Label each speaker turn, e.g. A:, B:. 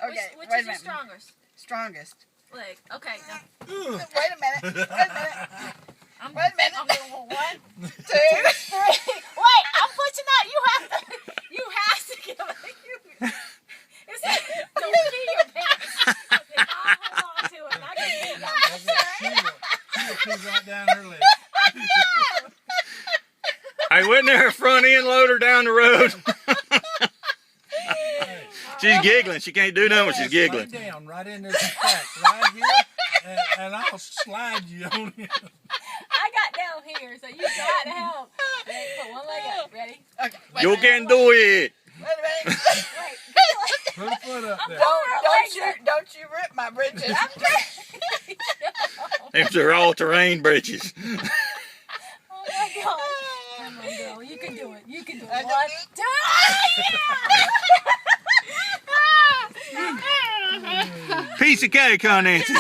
A: Okay,
B: Which
A: wait a
B: is your
A: minute.
B: strongest
A: Strongest.
B: leg? Okay. Now,
A: Wait a minute. Wait a minute. Wait a minute.
B: I'm
A: Wait a minute.
B: doing 1, 2, 3.
A: 2.
B: Wait, I'm pushing out. You have to give it. It's like, don't pee your pants. Okay, I'll hold on to it. And I can pee on
C: She'll pee right down her leg.
D: Hey, wasn't there a front end loader down the road? She's giggling. She can't do nothing when she's giggling.
C: Lay down right in there, crack right here, and I'll slide you on it.
B: I got down here, so you got to help. Ready? Put one leg up. Ready?
A: Okay. Wait
D: You
A: a minute.
D: can do it.
A: Wait a minute.
B: Wait.
C: Put a foot up there.
A: Don't you rip my britches.
B: I'm trying.
D: These are all-terrain britches.
B: Oh my God. Come on, girl. You can do it. You can do it.
A: I
B: 1,
A: can
B: 2. Yeah!
D: Piece of cake, huh, Nancy?